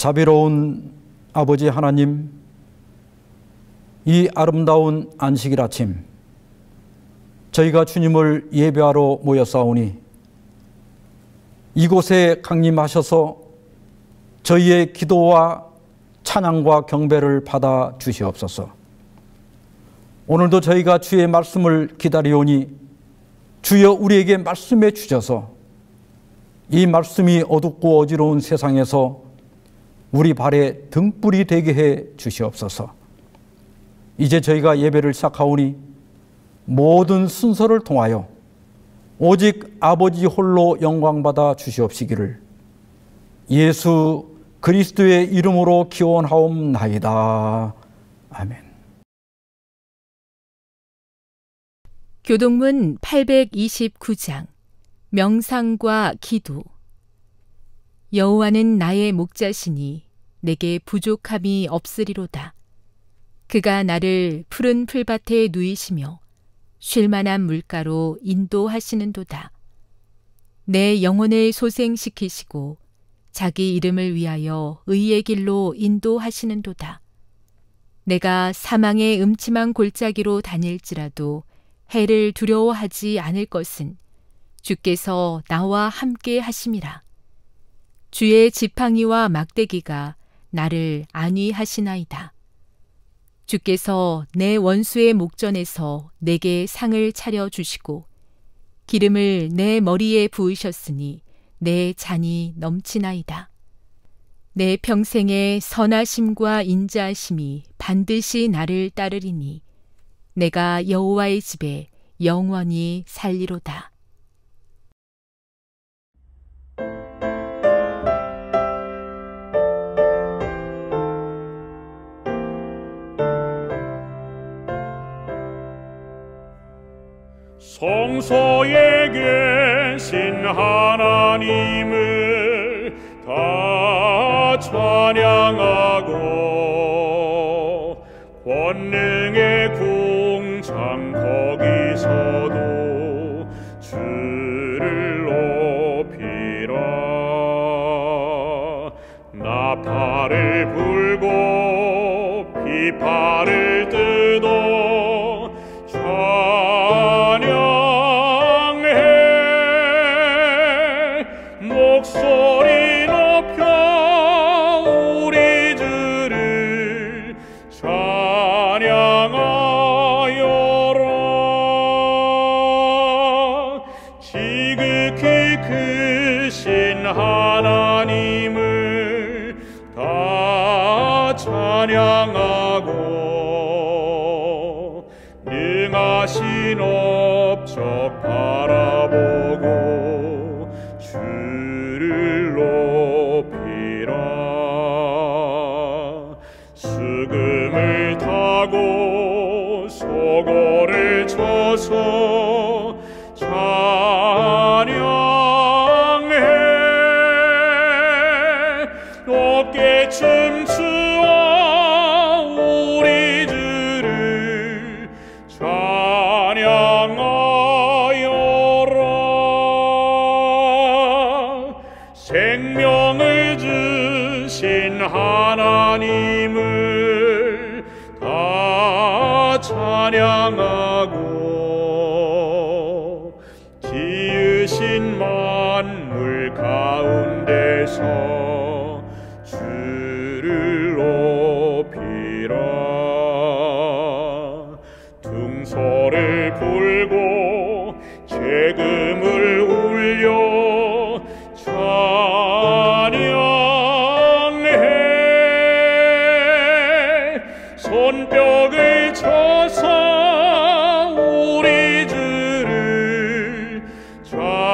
자비로운 아버지 하나님, 이 아름다운 안식일 아침 저희가 주님을 예배하러 모였사오니 이곳에 강림하셔서 저희의 기도와 찬양과 경배를 받아 주시옵소서. 오늘도 저희가 주의 말씀을 기다리오니 주여 우리에게 말씀해 주셔서 이 말씀이 어둡고 어지러운 세상에서 우리 발에 등불이 되게 해 주시옵소서. 이제 저희가 예배를 시작하오니 모든 순서를 통하여 오직 아버지 홀로 영광받아 주시옵시기를 예수 그리스도의 이름으로 기원하옵나이다. 아멘. 교동문 829장 명상과 기도. 여호와는 나의 목자시니 내게 부족함이 없으리로다. 그가 나를 푸른 풀밭에 누이시며 쉴만한 물가로 인도하시는도다. 내 영혼을 소생시키시고 자기 이름을 위하여 의의 길로 인도하시는도다. 내가 사망의 음침한 골짜기로 다닐지라도 해를 두려워하지 않을 것은 주께서 나와 함께 하심이라. 주의 지팡이와 막대기가 나를 안위하시나이다. 주께서 내 원수의 목전에서 내게 상을 차려주시고 기름을 내 머리에 부으셨으니 내 잔이 넘치나이다. 내 평생의 선하심과 인자하심이 반드시 나를 따르리니 내가 여호와의 집에 영원히 살리로다. 성소에 계신 하나님을 다 찬양하고 권능의 궁창 거기서도 주를 높이라. 나팔을 불고 비파를 뜯어 찬양해. 목소리 높여 우리 주를 찬양하여라. 지극히 크신 하나님을 다 찬양하고 능하신 업적 바라보고 주를 높이라. 수금을 타고 소고를 쳐서 찬양해. 어깨 춤추어 우리 주를 찬양하여라. 생명을 주신 하나님을 다 찬양하고 지으신 만물 가운데서 주를 높이라. 둥소를 불고 재금을 울려 찬양해. 손뼉을 쳐서 우리 주를 찬양하여라.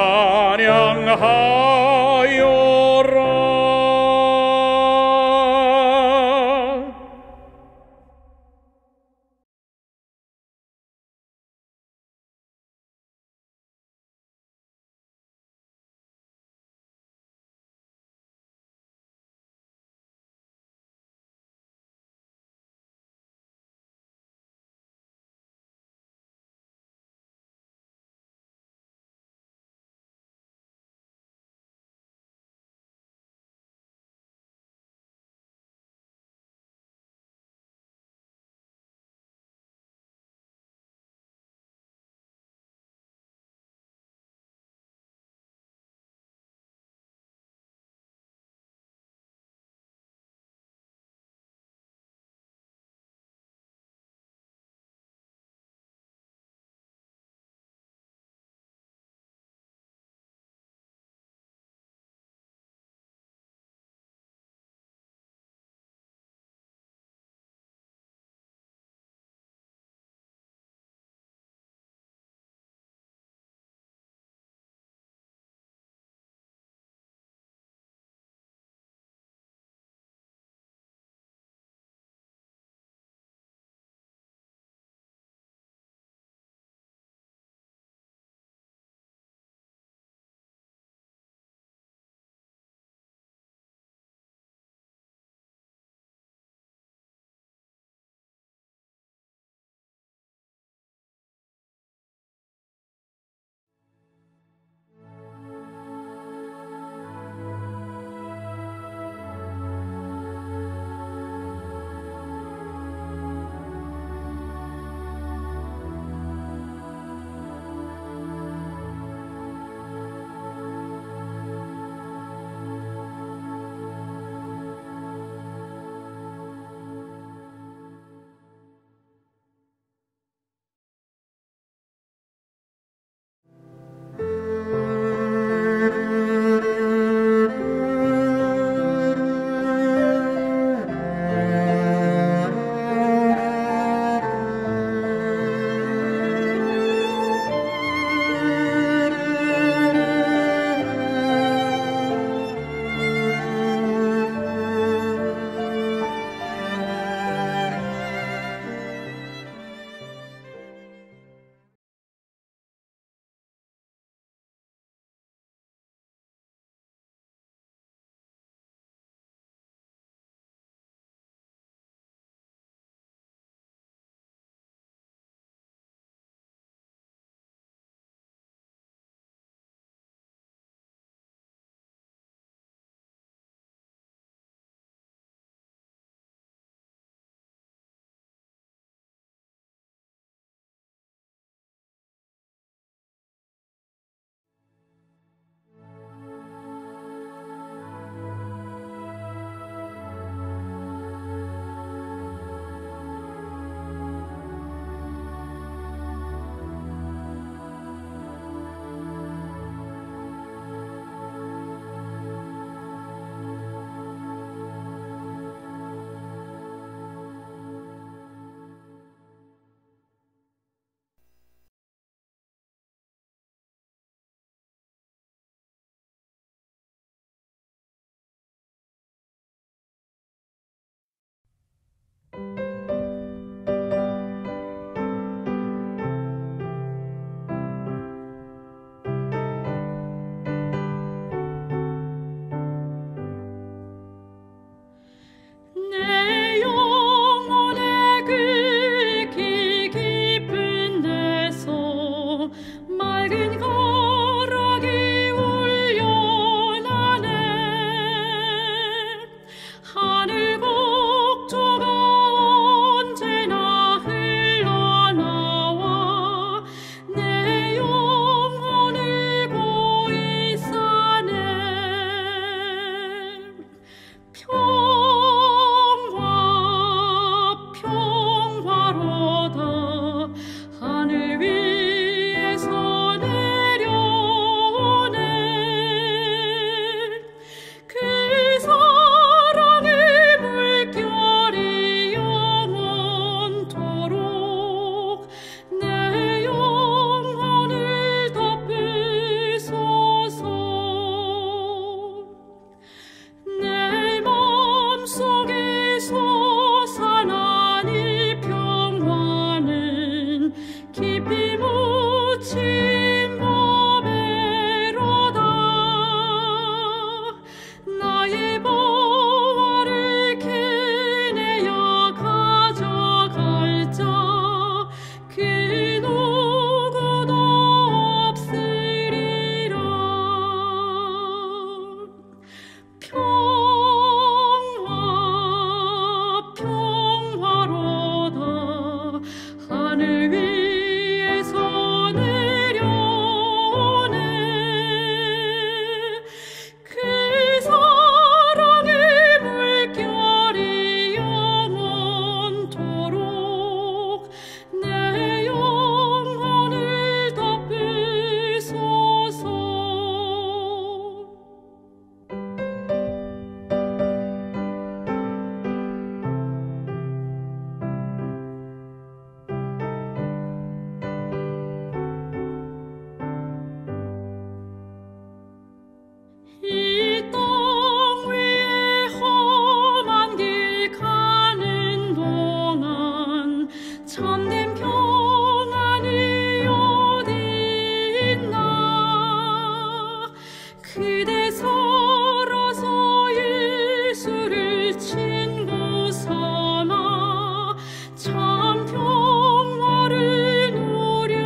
그대 살아서 예수를 친구 삼아 참 평화를 누려보라.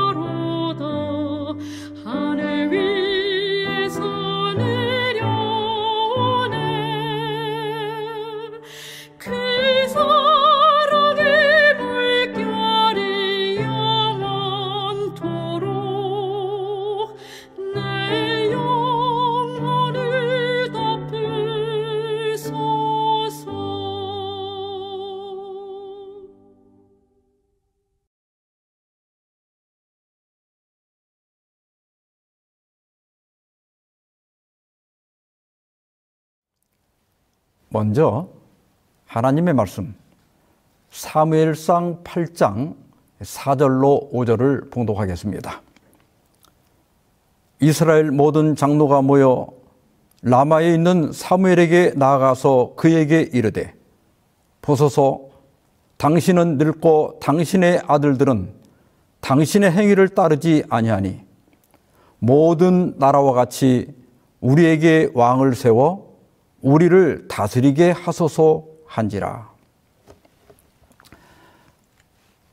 평화로다 하늘 위에서 내려오네. 그 사랑의 물결이 영원토록 내 영혼을 덮으소서. 먼저 하나님의 말씀 사무엘상 8장 4절로 5절을 봉독하겠습니다. 이스라엘 모든 장로가 모여 라마에 있는 사무엘에게 나아가서 그에게 이르되 보소서 당신은 늙고 당신의 아들들은 당신의 행위를 따르지 아니하니 모든 나라와 같이 우리에게 왕을 세워 우리를 다스리게 하소서 한지라.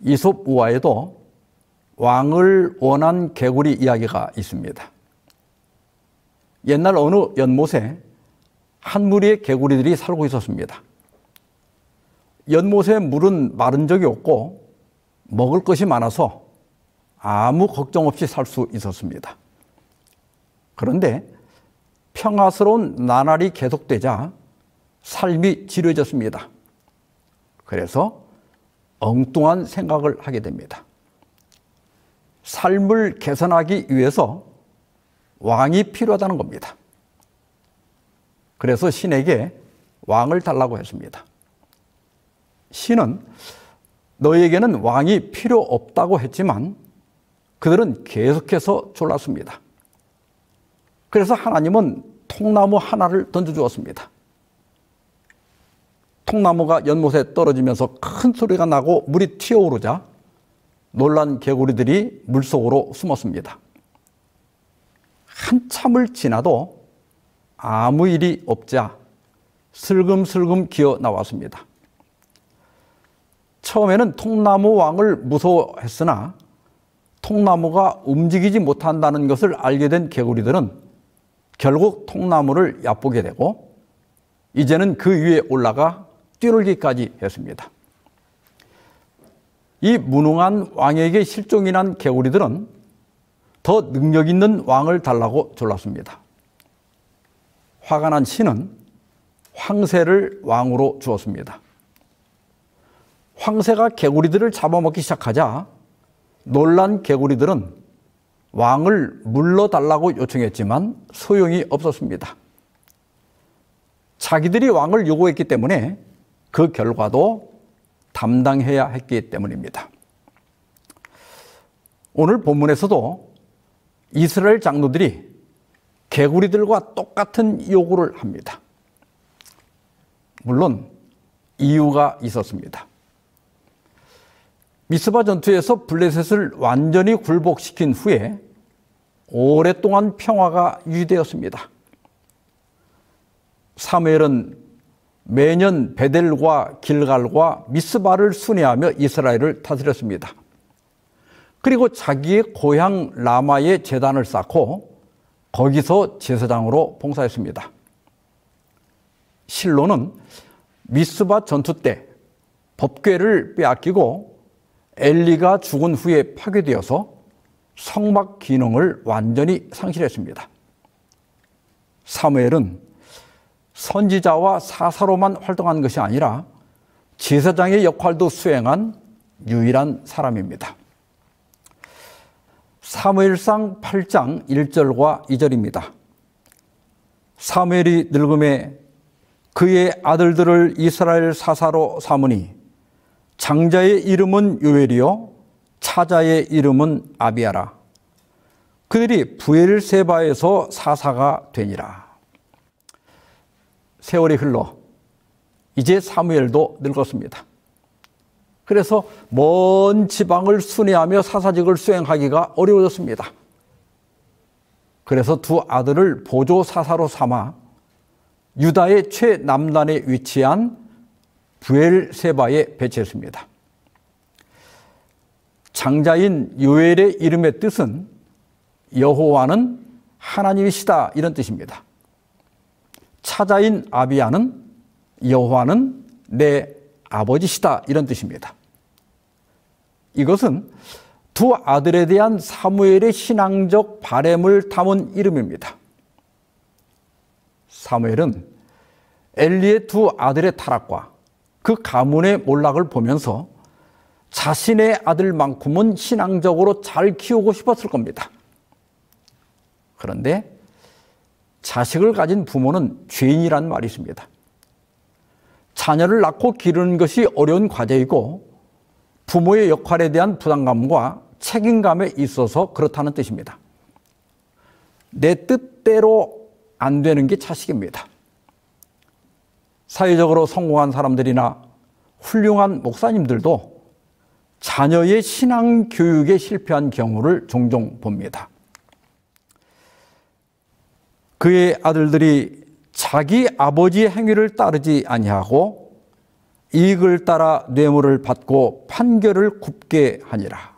이솝 우화에도 왕을 원한 개구리 이야기가 있습니다. 옛날 어느 연못에 한 무리의 개구리들이 살고 있었습니다. 연못의 물은 마른 적이 없고 먹을 것이 많아서 아무 걱정 없이 살 수 있었습니다. 그런데 평화스러운 나날이 계속되자 삶이 지루해졌습니다. 그래서 엉뚱한 생각을 하게 됩니다. 삶을 개선하기 위해서 왕이 필요하다는 겁니다. 그래서 신에게 왕을 달라고 했습니다. 신은 너희에게는 왕이 필요 없다고 했지만 그들은 계속해서 졸랐습니다. 그래서 하나님은 통나무 하나를 던져주었습니다. 통나무가 연못에 떨어지면서 큰 소리가 나고 물이 튀어오르자 놀란 개구리들이 물속으로 숨었습니다. 한참을 지나도 아무 일이 없자 슬금슬금 기어 나왔습니다. 처음에는 통나무 왕을 무서워했으나 통나무가 움직이지 못한다는 것을 알게 된 개구리들은 결국 통나무를 얕보게 되고 이제는 그 위에 올라가 뛰놀기까지 했습니다. 이 무능한 왕에게 실종이 난 개구리들은 더 능력 있는 왕을 달라고 졸랐습니다. 화가 난 신은 황새를 왕으로 주었습니다. 황새가 개구리들을 잡아먹기 시작하자 놀란 개구리들은 왕을 물러달라고 요청했지만 소용이 없었습니다. 자기들이 왕을 요구했기 때문에 그 결과도 담당해야 했기 때문입니다. 오늘 본문에서도 이스라엘 장로들이 개구리들과 똑같은 요구를 합니다. 물론 이유가 있었습니다. 미스바 전투에서 블레셋을 완전히 굴복시킨 후에 오랫동안 평화가 유지되었습니다. 사무엘은 매년 베델과 길갈과 미스바를 순회하며 이스라엘을 다스렸습니다. 그리고 자기의 고향 라마에 제단을 쌓고 거기서 제사장으로 봉사했습니다. 실로는 미스바 전투 때 법궤를 빼앗기고 엘리가 죽은 후에 파괴되어서 성막 기능을 완전히 상실했습니다. 사무엘은 선지자와 사사로만 활동한 것이 아니라 제사장의 역할도 수행한 유일한 사람입니다. 사무엘상 8장 1절과 2절입니다. 사무엘이 늙음에 그의 아들들을 이스라엘 사사로 삼으니 장자의 이름은 요엘이요 차자의 이름은 아비아라. 그들이 브엘세바에서 사사가 되니라. 세월이 흘러 이제 사무엘도 늙었습니다. 그래서 먼 지방을 순회하며 사사직을 수행하기가 어려워졌습니다. 그래서 두 아들을 보조 사사로 삼아 유다의 최남단에 위치한 부엘세바에 배치했습니다. 장자인 요엘의 이름의 뜻은 여호와는 하나님이시다 이런 뜻입니다. 차자인 아비야는 여호와는 내 아버지시다 이런 뜻입니다. 이것은 두 아들에 대한 사무엘의 신앙적 바램을 담은 이름입니다. 사무엘은 엘리의 두 아들의 타락과 그 가문의 몰락을 보면서 자신의 아들만큼은 신앙적으로 잘 키우고 싶었을 겁니다. 그런데 자식을 가진 부모는 죄인이란 말이 있습니다. 자녀를 낳고 기르는 것이 어려운 과제이고 부모의 역할에 대한 부담감과 책임감에 있어서 그렇다는 뜻입니다. 내 뜻대로 안 되는 게 자식입니다. 사회적으로 성공한 사람들이나 훌륭한 목사님들도 자녀의 신앙 교육에 실패한 경우를 종종 봅니다. 그의 아들들이 자기 아버지의 행위를 따르지 아니하고 이익을 따라 뇌물을 받고 판결을 굽게 하니라.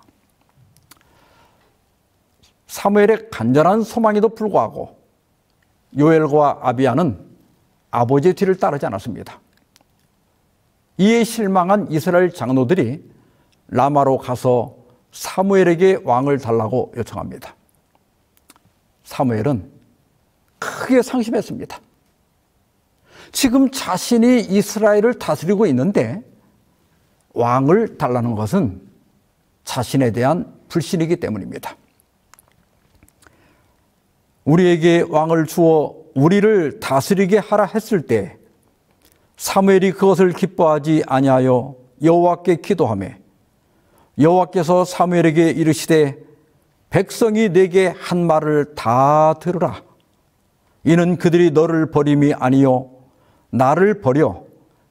사무엘의 간절한 소망에도 불구하고 요엘과 아비야는 아버지의 뒤를 따르지 않았습니다. 이에 실망한 이스라엘 장로들이 라마로 가서 사무엘에게 왕을 달라고 요청합니다. 사무엘은 크게 상심했습니다. 지금 자신이 이스라엘을 다스리고 있는데 왕을 달라는 것은 자신에 대한 불신이기 때문입니다. 우리에게 왕을 주어 우리를 다스리게 하라 했을 때 사무엘이 그것을 기뻐하지 아니하여 여호와께 기도하며 여호와께서 사무엘에게 이르시되 백성이 내게 한 말을 다 들으라. 이는 그들이 너를 버림이 아니요 나를 버려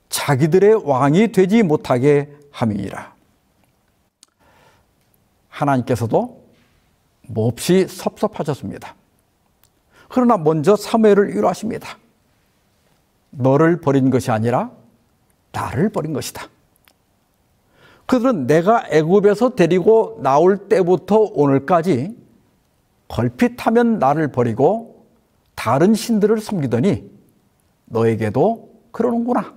자기들의 왕이 되지 못하게 함이니라. 하나님께서도 몹시 섭섭하셨습니다. 그러나 먼저 사무엘을 위로하십니다. 너를 버린 것이 아니라 나를 버린 것이다. 그들은 내가 애굽에서 데리고 나올 때부터 오늘까지 걸핏하면 나를 버리고 다른 신들을 섬기더니 너에게도 그러는구나.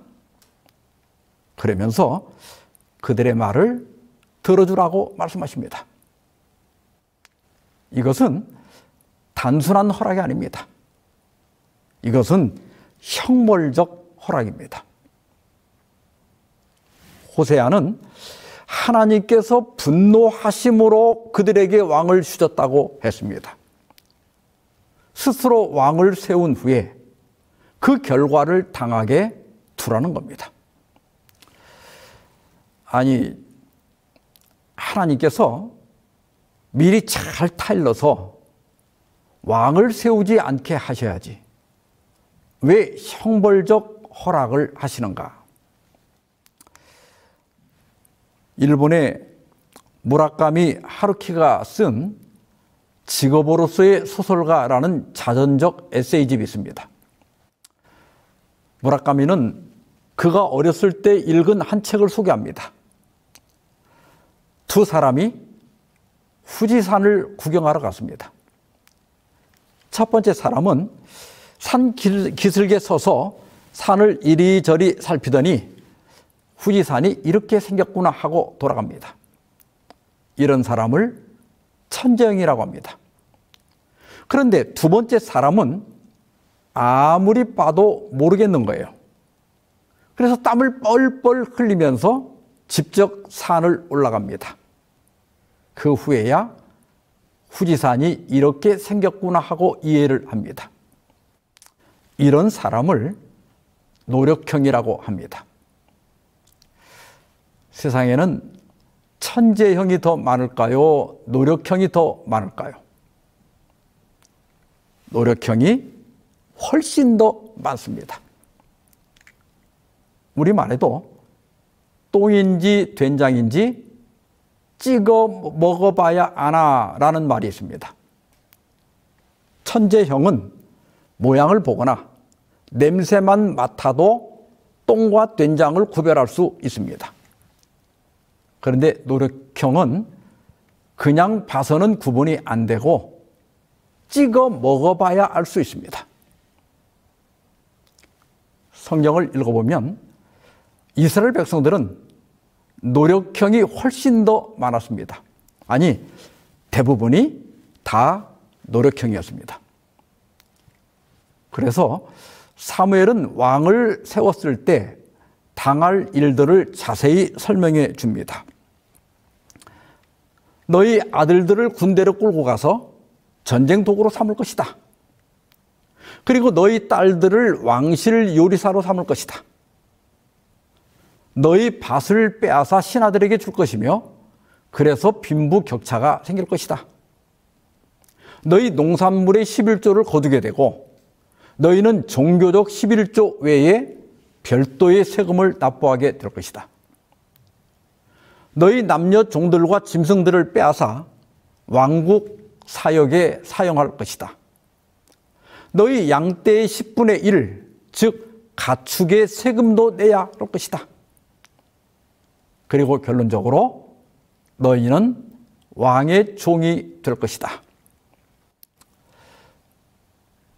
그러면서 그들의 말을 들어주라고 말씀하십니다. 이것은 단순한 허락이 아닙니다. 이것은 형벌적 허락입니다. 호세아는 하나님께서 분노하심으로 그들에게 왕을 주셨다고 했습니다. 스스로 왕을 세운 후에 그 결과를 당하게 두라는 겁니다. 아니, 하나님께서 미리 잘 타일러서 왕을 세우지 않게 하셔야지 왜 형벌적 허락을 하시는가? 일본의 무라카미 하루키가 쓴 직업으로서의 소설가라는 자전적 에세이집이 있습니다. 무라카미는 그가 어렸을 때 읽은 한 책을 소개합니다. 두 사람이 후지산을 구경하러 갔습니다. 첫 번째 사람은 산 기슭에 서서 산을 이리저리 살피더니 후지산이 이렇게 생겼구나 하고 돌아갑니다. 이런 사람을 천재형이라고 합니다. 그런데 두 번째 사람은 아무리 봐도 모르겠는 거예요. 그래서 땀을 뻘뻘 흘리면서 직접 산을 올라갑니다. 그 후에야 후지산이 이렇게 생겼구나 하고 이해를 합니다. 이런 사람을 노력형이라고 합니다. 세상에는 천재형이 더 많을까요? 노력형이 더 많을까요? 노력형이 훨씬 더 많습니다. 우리말에도 똥인지 된장인지 찍어 먹어봐야 아나라는 말이 있습니다. 천재형은 모양을 보거나 냄새만 맡아도 똥과 된장을 구별할 수 있습니다. 그런데 노력형은 그냥 봐서는 구분이 안 되고 찍어 먹어봐야 알 수 있습니다. 성경을 읽어보면 이스라엘 백성들은 노력형이 훨씬 더 많았습니다. 아니, 대부분이 다 노력형이었습니다. 그래서 사무엘은 왕을 세웠을 때 당할 일들을 자세히 설명해 줍니다. 너희 아들들을 군대로 끌고 가서 전쟁 도구로 삼을 것이다. 그리고 너희 딸들을 왕실 요리사로 삼을 것이다. 너희 밭을 빼앗아 신하들에게 줄 것이며 그래서 빈부격차가 생길 것이다. 너희 농산물의 11조를 거두게 되고 너희는 종교적 11조 외에 별도의 세금을 납부하게 될 것이다. 너희 남녀 종들과 짐승들을 빼앗아 왕국 사역에 사용할 것이다. 너희 양떼의 10분의 1, 즉 가축의 세금도 내야 할 것이다. 그리고 결론적으로 너희는 왕의 종이 될 것이다.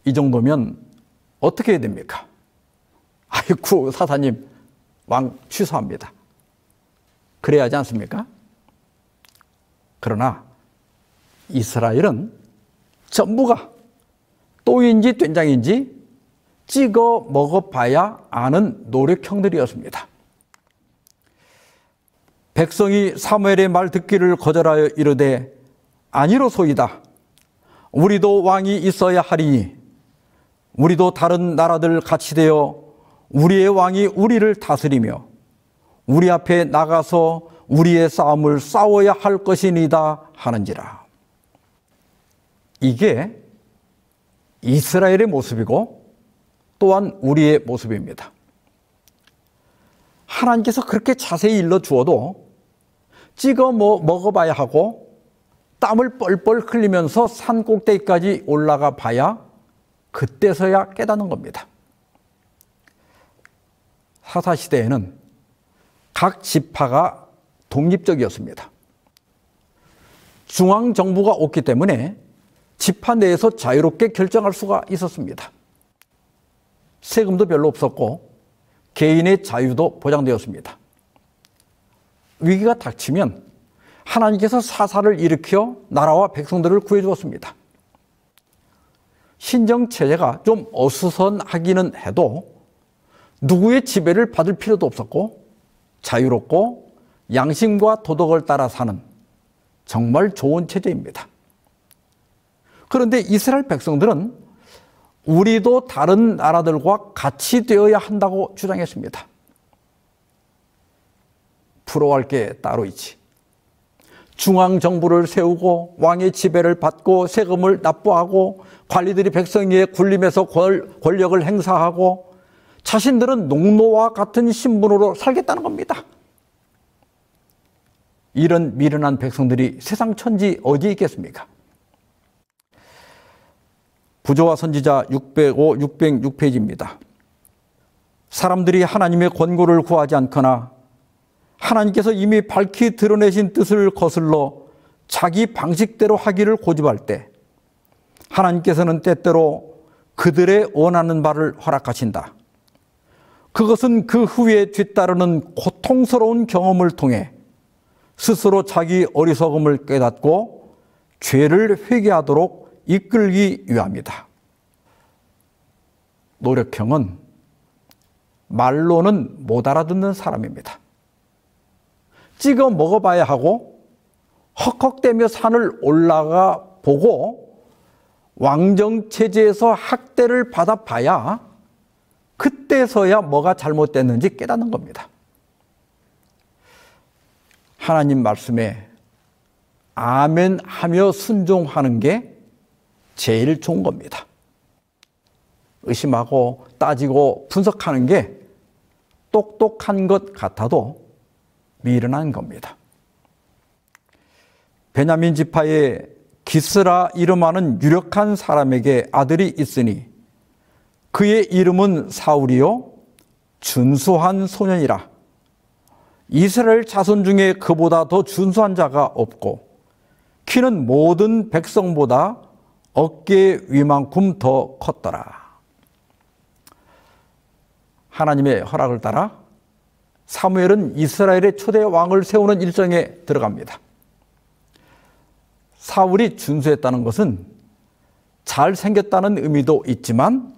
이 정도면 어떻게 해야 됩니까? 아이쿠 사사님, 왕 취소합니다. 그래야 하지 않습니까? 그러나 이스라엘은 전부가 똥인지 된장인지 찍어 먹어봐야 아는 노력형들이었습니다. 백성이 사무엘의 말 듣기를 거절하여 이르되 아니로소이다. 우리도 왕이 있어야 하리니 우리도 다른 나라들 같이 되어 우리의 왕이 우리를 다스리며 우리 앞에 나가서 우리의 싸움을 싸워야 할 것이니다 하는지라. 이게 이스라엘의 모습이고 또한 우리의 모습입니다. 하나님께서 그렇게 자세히 일러주어도 찍어 먹어봐야 하고 땀을 뻘뻘 흘리면서 산 꼭대기까지 올라가 봐야 그때서야 깨닫는 겁니다. 사사시대에는 각 지파가 독립적이었습니다. 중앙정부가 없기 때문에 지파 내에서 자유롭게 결정할 수가 있었습니다. 세금도 별로 없었고 개인의 자유도 보장되었습니다. 위기가 닥치면 하나님께서 사사를 일으켜 나라와 백성들을 구해주었습니다. 신정체제가 좀 어수선하기는 해도 누구의 지배를 받을 필요도 없었고 자유롭고 양심과 도덕을 따라 사는 정말 좋은 체제입니다. 그런데 이스라엘 백성들은 우리도 다른 나라들과 같이 되어야 한다고 주장했습니다. 부러워할 게 따로 있지. 중앙정부를 세우고 왕의 지배를 받고 세금을 납부하고 관리들이 백성의 군림에서 권력을 행사하고 자신들은 농노와 같은 신분으로 살겠다는 겁니다. 이런 미련한 백성들이 세상 천지 어디에 있겠습니까? 부조와 선지자 605, 606페이지입니다. 사람들이 하나님의 권고를 구하지 않거나 하나님께서 이미 밝히 드러내신 뜻을 거슬러 자기 방식대로 하기를 고집할 때 하나님께서는 때때로 그들의 원하는 바를 허락하신다. 그것은 그 후에 뒤따르는 고통스러운 경험을 통해 스스로 자기 어리석음을 깨닫고 죄를 회개하도록 이끌기 위함이다. 노력형은 말로는 못 알아듣는 사람입니다. 찍어 먹어봐야 하고 헉헉대며 산을 올라가 보고 왕정체제에서 학대를 받아봐야 그때서야 뭐가 잘못됐는지 깨닫는 겁니다. 하나님 말씀에 아멘 하며 순종하는 게 제일 좋은 겁니다. 의심하고 따지고 분석하는 게 똑똑한 것 같아도 미련한 겁니다. 베냐민 지파에 기스라 이름하는 유력한 사람에게 아들이 있으니 그의 이름은 사울이요 준수한 소년이라. 이스라엘 자손 중에 그보다 더 준수한 자가 없고 키는 모든 백성보다 어깨 위만큼 더 컸더라. 하나님의 허락을 따라 사무엘은 이스라엘의 초대 왕을 세우는 일정에 들어갑니다. 사울이 준수했다는 것은 잘생겼다는 의미도 있지만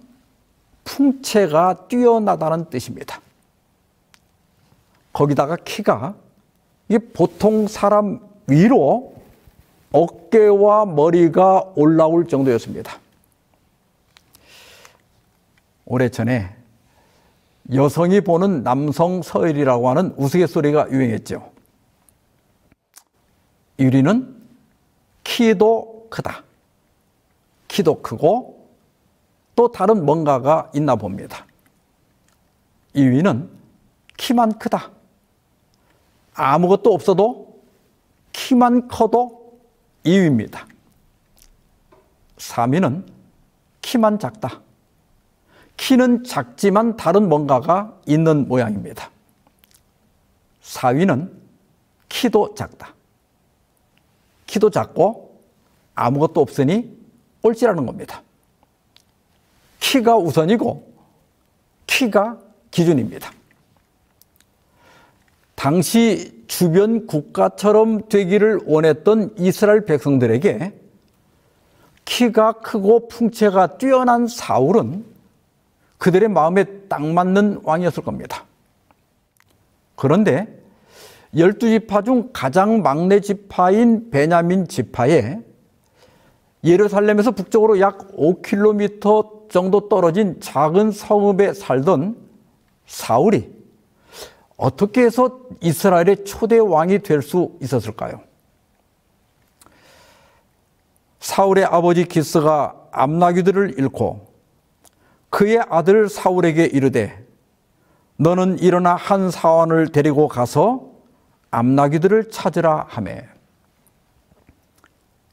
풍채가 뛰어나다는 뜻입니다. 거기다가 키가 이게 보통 사람 위로 어깨와 머리가 올라올 정도였습니다. 오래전에 여성이 보는 남성 서열이라고 하는 우스갯소리가 유행했죠. 유리는 키도 크다. 키도 크고 또 다른 뭔가가 있나 봅니다. 이위는 키만 크다. 아무것도 없어도 키만 커도 2위입니다. 3위는 키만 작다. 키는 작지만 다른 뭔가가 있는 모양입니다. 4위는 키도 작다. 키도 작고 아무것도 없으니 꼴찌라는 겁니다. 키가 우선이고 키가 기준입니다. 당시 주변 국가처럼 되기를 원했던 이스라엘 백성들에게 키가 크고 풍채가 뛰어난 사울은 그들의 마음에 딱 맞는 왕이었을 겁니다. 그런데 12지파 중 가장 막내 지파인 베냐민 지파에 예루살렘에서 북쪽으로 약 5km 정도 떨어진 작은 성읍에 살던 사울이 어떻게 해서 이스라엘의 초대 왕이 될 수 있었을까요? 사울의 아버지 기스가 암나귀들을 잃고 그의 아들 사울에게 이르되 너는 일어나 한 사원을 데리고 가서 암나귀들을 찾으라 하매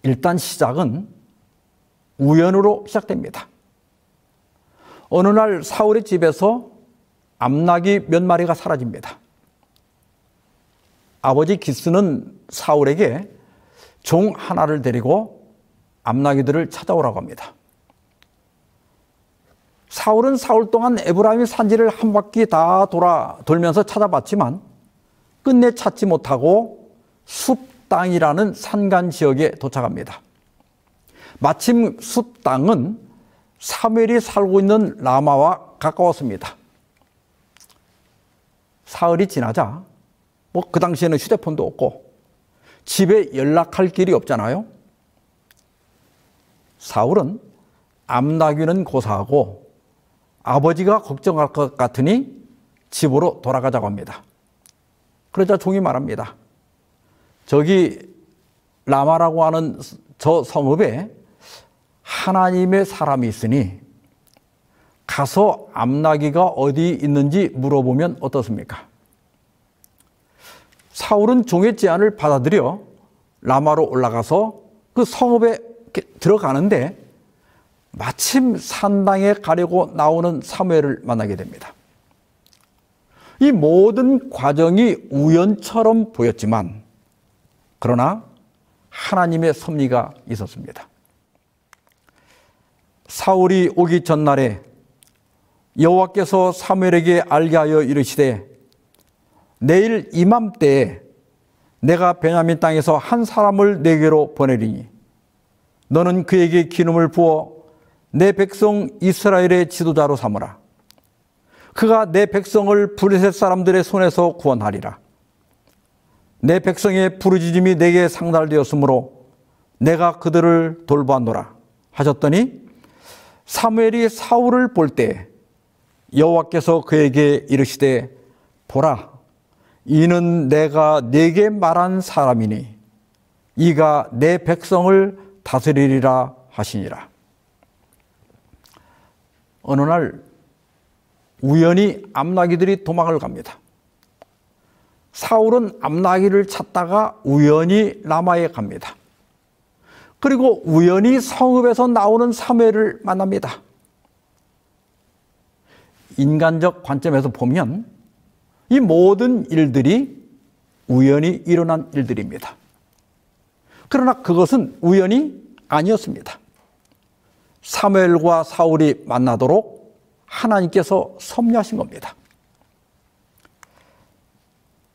일단 시작은 우연으로 시작됩니다. 어느 날 사울의 집에서 암나귀 몇 마리가 사라집니다. 아버지 기스는 사울에게 종 하나를 데리고 암나귀들을 찾아오라고 합니다. 사울은 사울 동안 에브라임 산지를 한 바퀴 다 돌면서 찾아봤지만 끝내 찾지 못하고 숲 땅이라는 산간 지역에 도착합니다. 마침 숲 땅은 사무엘이 살고 있는 라마와 가까웠습니다. 사흘이 지나자 그 당시에는 휴대폰도 없고 집에 연락할 길이 없잖아요. 사울은 암나귀는 고사하고 아버지가 걱정할 것 같으니 집으로 돌아가자고 합니다. 그러자 종이 말합니다. 저기 라마라고 하는 저 성읍에 하나님의 사람이 있으니 가서 암나귀가 어디 있는지 물어보면 어떻습니까? 사울은 종의 제안을 받아들여 라마로 올라가서 그 성읍에 들어가는데 마침 산당에 가려고 나오는 사무엘을 만나게 됩니다. 이 모든 과정이 우연처럼 보였지만 그러나 하나님의 섭리가 있었습니다. 사울이 오기 전날에 여호와께서 사무엘에게 알게 하여 이르시되 내일 이맘때에 내가 베냐민 땅에서 한 사람을 내게로 보내리니 너는 그에게 기름을 부어 내 백성 이스라엘의 지도자로 삼으라. 그가 내 백성을 블레셋 사람들의 손에서 구원하리라. 내 백성의 부르짖음이 내게 상달되었으므로 내가 그들을 돌보았노라 하셨더니 사무엘이 사울을 볼 때 여호와께서 그에게 이르시되 보라 이는 내가 네게 말한 사람이니 이가 내 백성을 다스리리라 하시니라. 어느 날 우연히 암나귀들이 도망을 갑니다. 사울은 암나기를 찾다가 우연히 라마에 갑니다. 그리고 우연히 성읍에서 나오는 사무엘을 만납니다. 인간적 관점에서 보면 이 모든 일들이 우연히 일어난 일들입니다. 그러나 그것은 우연이 아니었습니다. 사무엘과 사울이 만나도록 하나님께서 섭리하신 겁니다.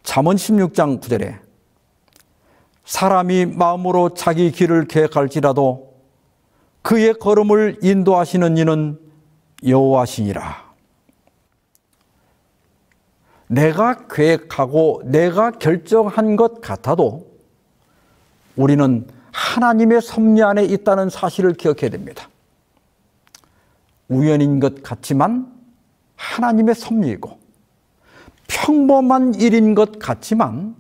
잠언 16장 9절에 사람이 마음으로 자기 길을 계획할지라도 그의 걸음을 인도하시는 이는 여호와시니라. 내가 계획하고 내가 결정한 것 같아도 우리는 하나님의 섭리 안에 있다는 사실을 기억해야 됩니다. 우연인 것 같지만 하나님의 섭리이고, 평범한 일인 것 같지만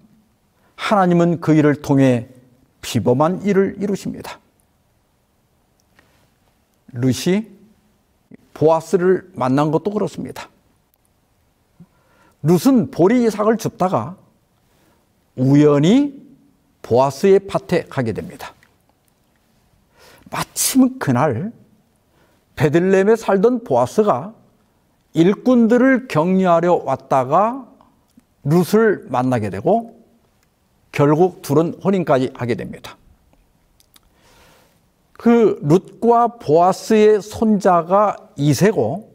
하나님은 그 일을 통해 비범한 일을 이루십니다. 룻이 보아스를 만난 것도 그렇습니다. 룻은 보리 이삭을 줍다가 우연히 보아스의 밭에 가게 됩니다. 마침 그날 베들레헴에 살던 보아스가 일꾼들을 격려하려 왔다가 룻을 만나게 되고 결국 둘은 혼인까지 하게 됩니다. 그 룻과 보아스의 손자가 이세고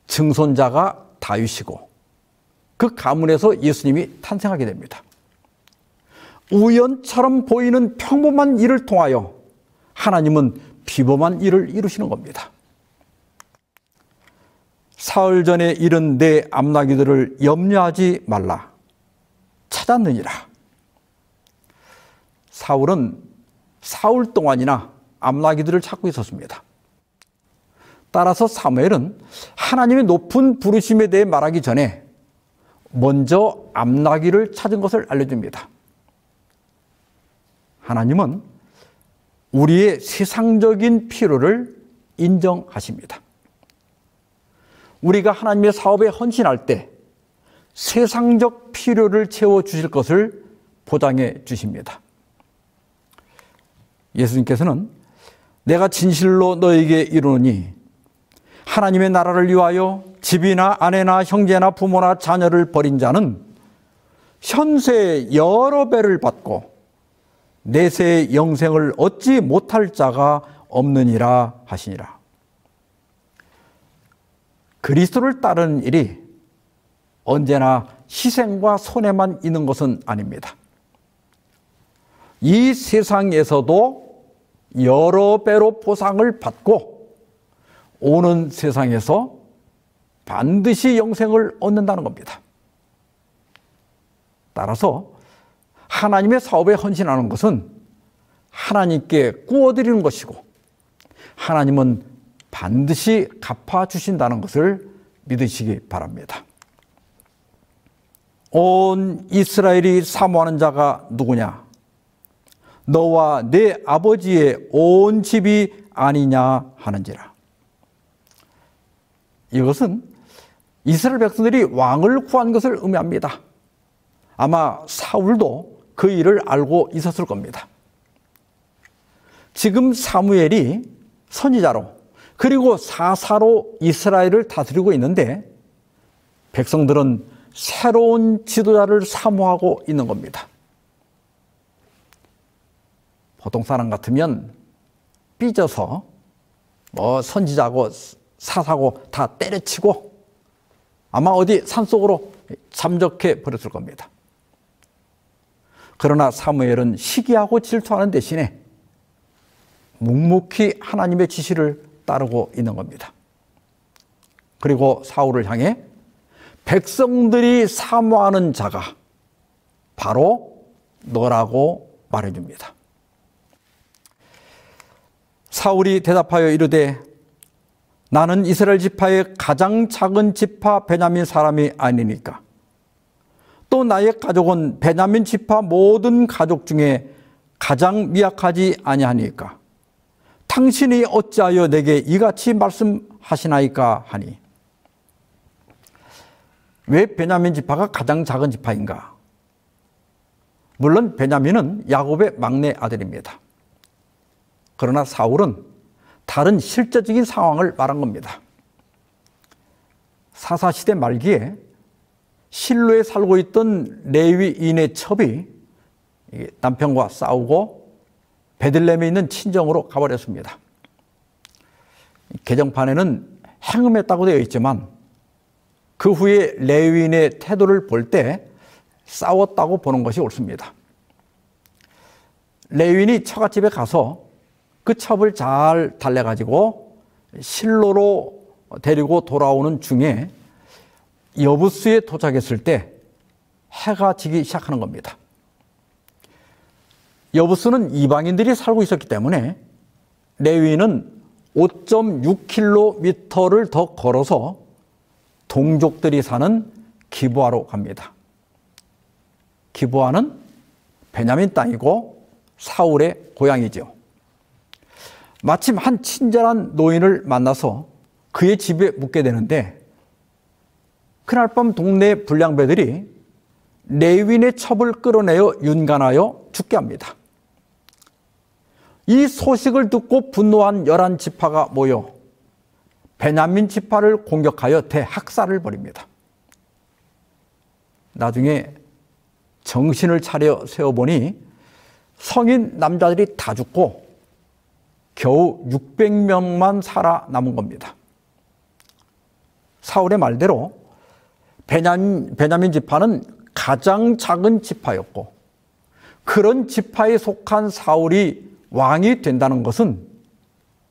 증손자가 다윗이고 그 가문에서 예수님이 탄생하게 됩니다. 우연처럼 보이는 평범한 일을 통하여 하나님은 비범한 일을 이루시는 겁니다. 사흘 전에 잃은 내 암나기들을 염려하지 말라. 찾았느니라. 사울은 사흘 동안이나 암나기들을 찾고 있었습니다. 따라서 사무엘은 하나님의 높은 부르심에 대해 말하기 전에 먼저 암나기를 찾은 것을 알려줍니다. 하나님은 우리의 세상적인 필요를 인정하십니다. 우리가 하나님의 사업에 헌신할 때 세상적 필요를 채워주실 것을 보장해 주십니다. 예수님께서는 내가 진실로 너에게 이르노니 하나님의 나라를 위하여 집이나 아내나 형제나 부모나 자녀를 버린 자는 현세의 여러 배를 받고 내세의 영생을 얻지 못할 자가 없느니라 하시니라. 그리스도를 따르는 일이 언제나 희생과 손해만 있는 것은 아닙니다. 이 세상에서도 여러 배로 보상을 받고 오는 세상에서 반드시 영생을 얻는다는 겁니다. 따라서 하나님의 사업에 헌신하는 것은 하나님께 구워드리는 것이고 하나님은 반드시 갚아주신다는 것을 믿으시기 바랍니다. 온 이스라엘이 사모하는 자가 누구냐? 너와 내 아버지의 온 집이 아니냐 하는지라. 이것은 이스라엘 백성들이 왕을 구한 것을 의미합니다. 아마 사울도 그 일을 알고 있었을 겁니다. 지금 사무엘이 선지자로 그리고 사사로 이스라엘을 다스리고 있는데 백성들은 새로운 지도자를 사모하고 있는 겁니다. 보통 사람 같으면 삐져서 선지자고 사사고 다 때려치고 아마 어디 산속으로 잠적해 버렸을 겁니다. 그러나 사무엘은 시기하고 질투하는 대신에 묵묵히 하나님의 지시를 따르고 있는 겁니다. 그리고 사울을 향해 백성들이 사모하는 자가 바로 너라고 말해줍니다. 사울이 대답하여 이르되 나는 이스라엘 지파의 가장 작은 지파 베냐민 사람이 아니니까 또 나의 가족은 베냐민 지파 모든 가족 중에 가장 미약하지 아니하니까 당신이 어찌하여 내게 이같이 말씀하시나이까 하니. 왜 베냐민 지파가 가장 작은 지파인가? 물론 베냐민은 야곱의 막내 아들입니다. 그러나 사울은 다른 실제적인 상황을 말한 겁니다. 사사시대 말기에 실로에 살고 있던 레위인의 첩이 남편과 싸우고 베들레헴에 있는 친정으로 가버렸습니다. 개정판에는 행음했다고 되어 있지만 그 후에 레위인의 태도를 볼 때 싸웠다고 보는 것이 옳습니다. 레위인이 처갓집에 가서 그 첩을 잘 달래가지고 실로로 데리고 돌아오는 중에 여부스에 도착했을 때 해가 지기 시작하는 겁니다. 여부스는 이방인들이 살고 있었기 때문에 레위인은 5.6km를 더 걸어서 동족들이 사는 기브아로 갑니다. 기브아는 베냐민 땅이고 사울의 고향이죠. 마침 한 친절한 노인을 만나서 그의 집에 묵게 되는데 그날 밤 동네 불량배들이 레위인의 첩을 끌어내어 윤간하여 죽게 합니다. 이 소식을 듣고 분노한 11지파가 모여 베냐민 지파를 공격하여 대학살을 벌입니다. 나중에 정신을 차려 세어보니 성인 남자들이 다 죽고 겨우 600명만 살아남은 겁니다. 사울의 말대로 베냐민 지파는 가장 작은 지파였고 그런 지파에 속한 사울이 왕이 된다는 것은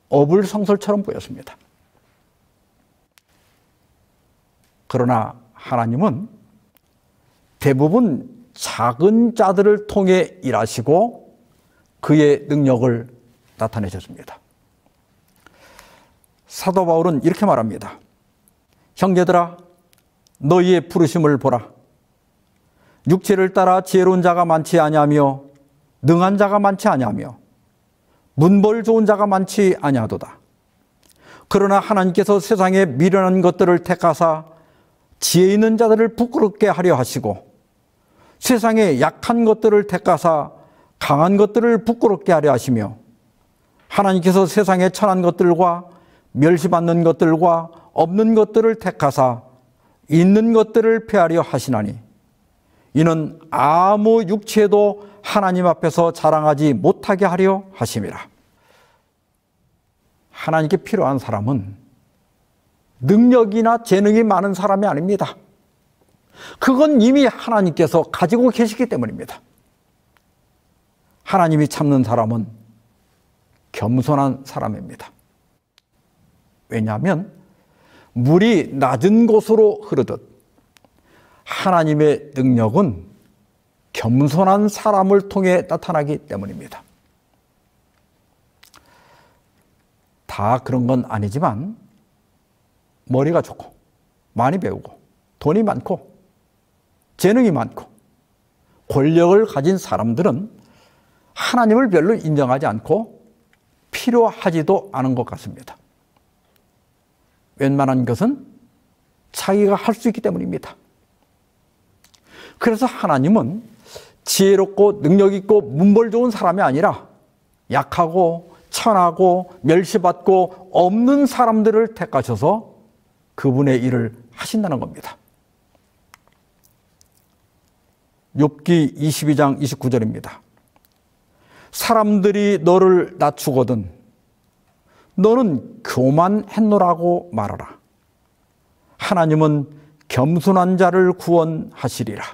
어불성설처럼 보였습니다. 그러나 하나님은 대부분 작은 자들을 통해 일하시고 그의 능력을 나타내셨습니다. 사도 바울은 이렇게 말합니다. 형제들아, 너희의 부르심을 보라. 육체를 따라 지혜로운 자가 많지 아니하며 능한 자가 많지 아니하며 문벌 좋은 자가 많지 아니하도다. 그러나 하나님께서 세상에 미련한 것들을 택하사 지혜 있는 자들을 부끄럽게 하려 하시고 세상에 약한 것들을 택하사 강한 것들을 부끄럽게 하려 하시며 하나님께서 세상에 천한 것들과 멸시받는 것들과 없는 것들을 택하사 있는 것들을 폐하려 하시나니 이는 아무 육체도 하나님 앞에서 자랑하지 못하게 하려 하심이라. 하나님께 필요한 사람은 능력이나 재능이 많은 사람이 아닙니다. 그건 이미 하나님께서 가지고 계시기 때문입니다. 하나님이 참는 사람은 겸손한 사람입니다. 왜냐하면 물이 낮은 곳으로 흐르듯 하나님의 능력은 겸손한 사람을 통해 나타나기 때문입니다. 다 그런 건 아니지만 머리가 좋고 많이 배우고 돈이 많고 재능이 많고 권력을 가진 사람들은 하나님을 별로 인정하지 않고 필요하지도 않은 것 같습니다. 웬만한 것은 자기가 할 수 있기 때문입니다. 그래서 하나님은 지혜롭고 능력 있고 문벌 좋은 사람이 아니라 약하고 천하고 멸시받고 없는 사람들을 택하셔서 그분의 일을 하신다는 겁니다. 욥기 22장 29절입니다. 사람들이 너를 낮추거든 너는 교만했노라고 말하라. 하나님은 겸손한 자를 구원하시리라.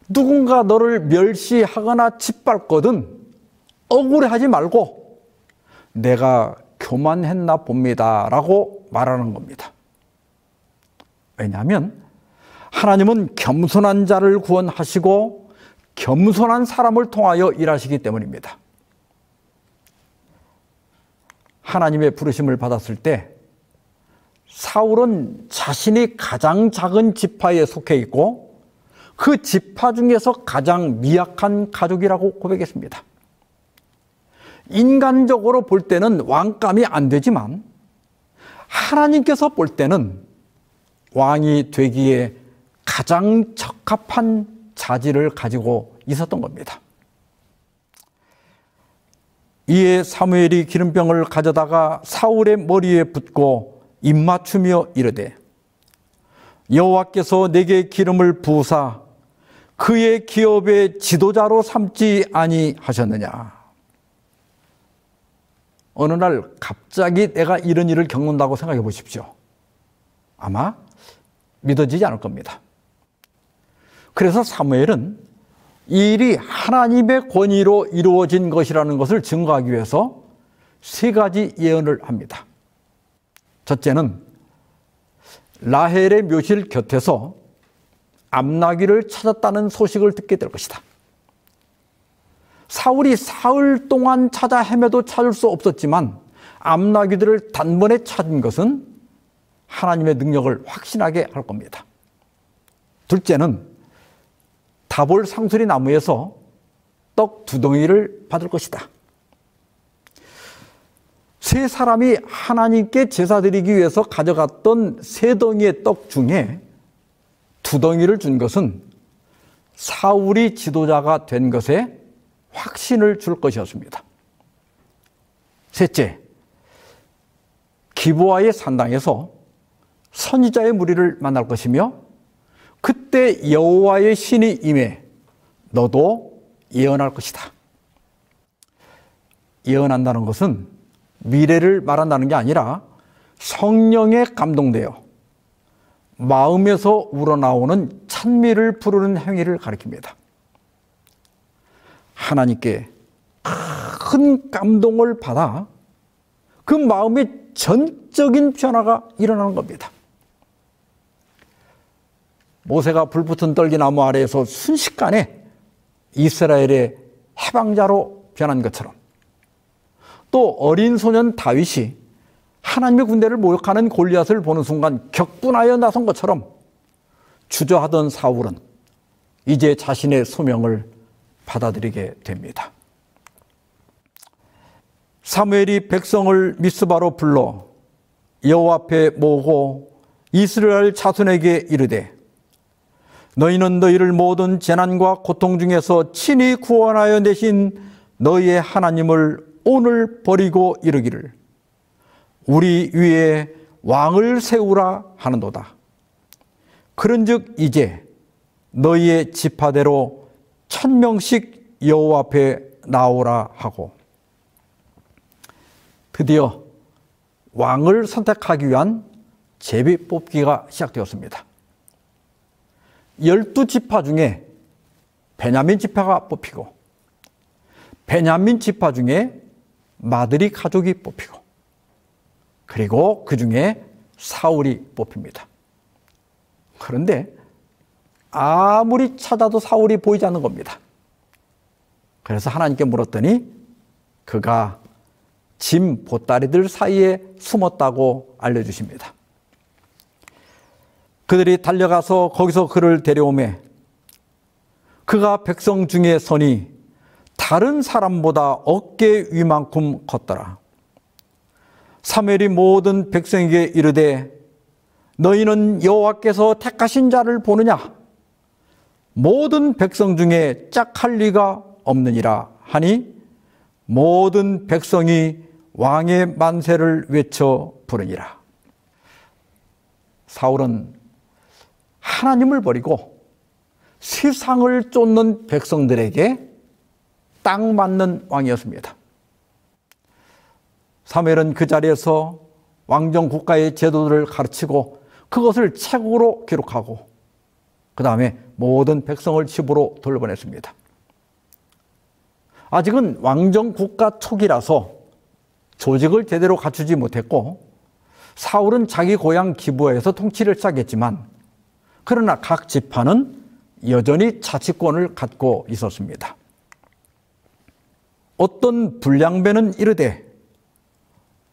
누군가 너를 멸시하거나 짓밟거든 억울해하지 말고 내가 교만했나 봅니다 라고 말하는 겁니다. 왜냐하면 하나님은 겸손한 자를 구원하시고 겸손한 사람을 통하여 일하시기 때문입니다. 하나님의 부르심을 받았을 때 사울은 자신이 가장 작은 지파에 속해 있고 그 지파 중에서 가장 미약한 가족이라고 고백했습니다. 인간적으로 볼 때는 왕감이 안 되지만 하나님께서 볼 때는 왕이 되기에 가장 적합한 자질을 가지고 있었던 겁니다. 이에 사무엘이 기름병을 가져다가 사울의 머리에 붓고 입맞추며 이르되 여호와께서 내게 기름을 부으사 그의 기업의 지도자로 삼지 아니하셨느냐. 어느 날 갑자기 내가 이런 일을 겪는다고 생각해 보십시오. 아마 믿어지지 않을 겁니다. 그래서 사무엘은 이 일이 하나님의 권위로 이루어진 것이라는 것을 증거하기 위해서 세 가지 예언을 합니다. 첫째는 라헬의 묘실 곁에서 암나귀를 찾았다는 소식을 듣게 될 것이다. 사울이 사흘 동안 찾아 헤매도 찾을 수 없었지만 암나귀들을 단번에 찾은 것은 하나님의 능력을 확신하게 할 겁니다. 둘째는 다볼 상수리 나무에서 떡 2덩이를 받을 것이다. 세 사람이 하나님께 제사 드리기 위해서 가져갔던 3덩이의 떡 중에 2덩이를 준 것은 사울이 지도자가 된 것에 확신을 줄 것이었습니다. 셋째, 기브아의 산당에서 선지자의 무리를 만날 것이며 그때 여호와의 신이 임해 너도 예언할 것이다. 예언한다는 것은 미래를 말한다는 게 아니라 성령에 감동되어 마음에서 우러나오는 찬미를 부르는 행위를 가리킵니다. 하나님께 큰 감동을 받아 그 마음의 전적인 변화가 일어나는 겁니다. 모세가 불붙은 떨기나무 아래에서 순식간에 이스라엘의 해방자로 변한 것처럼 또 어린 소년 다윗이 하나님의 군대를 모욕하는 골리앗을 보는 순간 격분하여 나선 것처럼 주저하던 사울은 이제 자신의 소명을 받아들이게 됩니다. 사무엘이 백성을 미스바로 불러 여호와 앞에 모으고 이스라엘 자손에게 이르되 너희는 너희를 모든 재난과 고통 중에서 친히 구원하여 내신 너희의 하나님을 오늘 버리고 이르기를 우리 위에 왕을 세우라 하는도다. 그런즉 이제 너희의 지파대로 1000명씩 여호와 앞에 나오라 하고 드디어 왕을 선택하기 위한 제비 뽑기가 시작되었습니다. 12지파 중에 베냐민 지파가 뽑히고 베냐민 지파 중에 마드리 가족이 뽑히고 그리고 그 중에 사울이 뽑힙니다. 그런데 아무리 찾아도 사울이 보이지 않는 겁니다. 그래서 하나님께 물었더니 그가 짐 보따리들 사이에 숨었다고 알려주십니다. 그들이 달려가서 거기서 그를 데려오매 그가 백성 중에 서니 다른 사람보다 어깨 위만큼 컸더라. 사무엘이 모든 백성에게 이르되 너희는 여호와께서 택하신 자를 보느냐? 모든 백성 중에 짝할 리가 없느니라 하니 모든 백성이 왕의 만세를 외쳐 부르니라. 사울은 하나님을 버리고 세상을 쫓는 백성들에게 딱 맞는 왕이었습니다. 사무엘은 그 자리에서 왕정 국가의 제도들을 가르치고 그것을 책으로 기록하고 그 다음에 모든 백성을 집으로 돌려보냈습니다. 아직은 왕정 국가 초기라서 조직을 제대로 갖추지 못했고 사울은 자기 고향 기브아에서 통치를 시작했지만 그러나 각 지파는 여전히 자치권을 갖고 있었습니다. 어떤 불량배는 이르되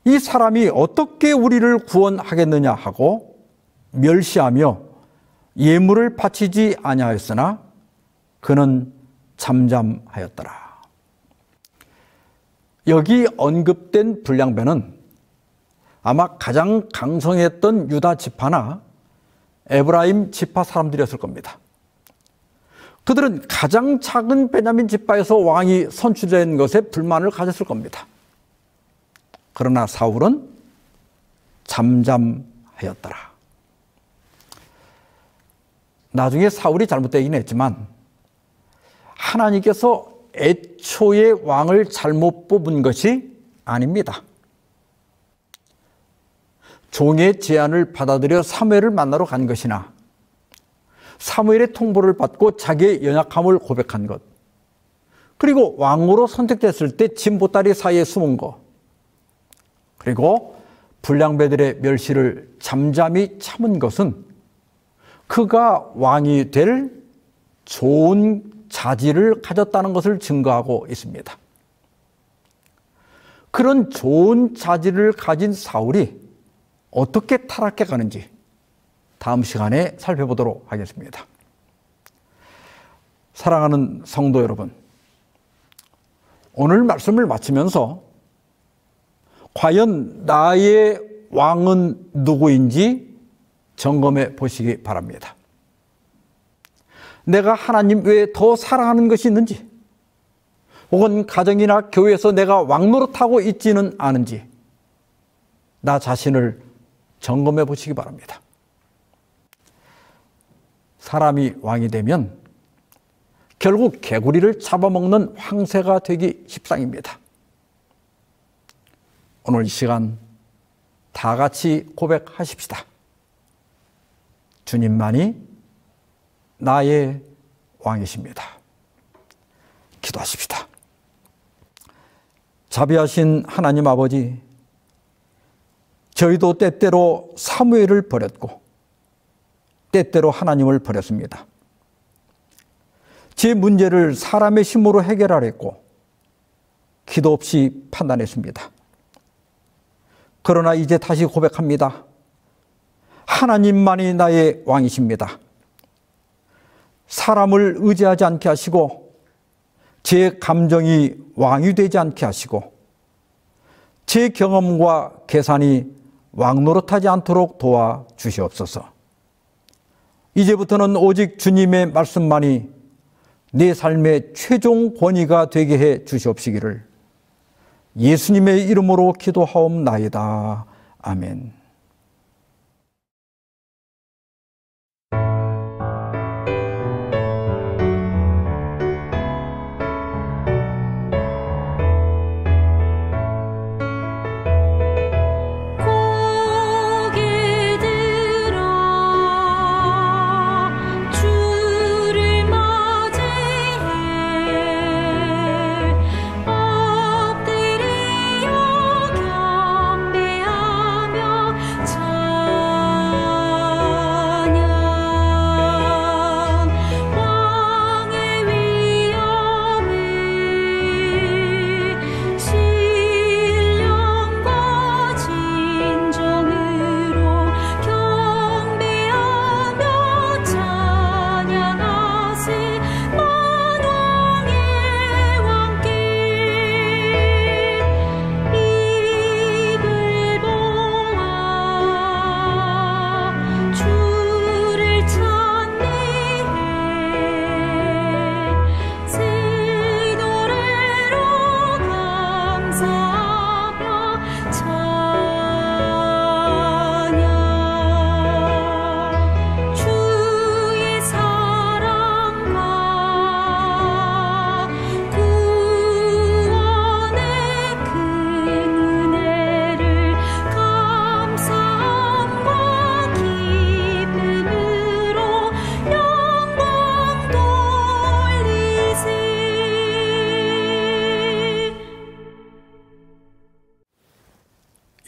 이 사람이 어떻게 우리를 구원하겠느냐 하고 멸시하며 예물을 바치지 아니하였으나 그는 잠잠하였더라. 여기 언급된 불량배는 아마 가장 강성했던 유다 지파나 에브라임 지파 사람들이었을 겁니다. 그들은 가장 작은 베냐민 지파에서 왕이 선출된 것에 불만을 가졌을 겁니다. 그러나 사울은 잠잠하였더라. 나중에 사울이 잘못되긴 했지만 하나님께서 애초에 왕을 잘못 뽑은 것이 아닙니다. 종의 제안을 받아들여 사무엘을 만나러 간 것이나 사무엘의 통보를 받고 자기의 연약함을 고백한 것, 그리고 왕으로 선택됐을 때 진보다리 사이에 숨은 것, 그리고 불량배들의 멸시를 잠잠히 참은 것은 그가 왕이 될 좋은 자질을 가졌다는 것을 증거하고 있습니다. 그런 좋은 자질을 가진 사울이 어떻게 타락해 가는지 다음 시간에 살펴보도록 하겠습니다. 사랑하는 성도 여러분, 오늘 말씀을 마치면서 과연 나의 왕은 누구인지 점검해 보시기 바랍니다. 내가 하나님 외에 더 사랑하는 것이 있는지, 혹은 가정이나 교회에서 내가 왕 노릇하고 있지는 않은지 나 자신을 점검해 보시기 바랍니다. 사람이 왕이 되면 결국 개구리를 잡아먹는 황새가 되기 십상입니다. 오늘 이 시간 다 같이 고백하십시다. 주님만이 나의 왕이십니다. 기도하십시다. 자비하신 하나님 아버지, 저희도 때때로 사무엘을 버렸고 때때로 하나님을 버렸습니다. 제 문제를 사람의 힘으로 해결하려고 기도 없이 판단했습니다. 그러나 이제 다시 고백합니다. 하나님만이 나의 왕이십니다. 사람을 의지하지 않게 하시고 제 감정이 왕이 되지 않게 하시고 제 경험과 계산이 왕 노릇하지 않도록 도와주시옵소서. 이제부터는 오직 주님의 말씀만이 내 삶의 최종 권위가 되게 해 주시옵시기를 예수님의 이름으로 기도하옵나이다. 아멘.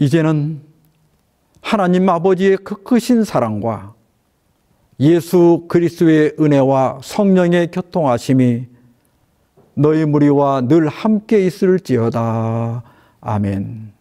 이제는 하나님 아버지의 그 크신 사랑과 예수 그리스도의 은혜와 성령의 교통하심이 너희 무리와 늘 함께 있을지어다. 아멘.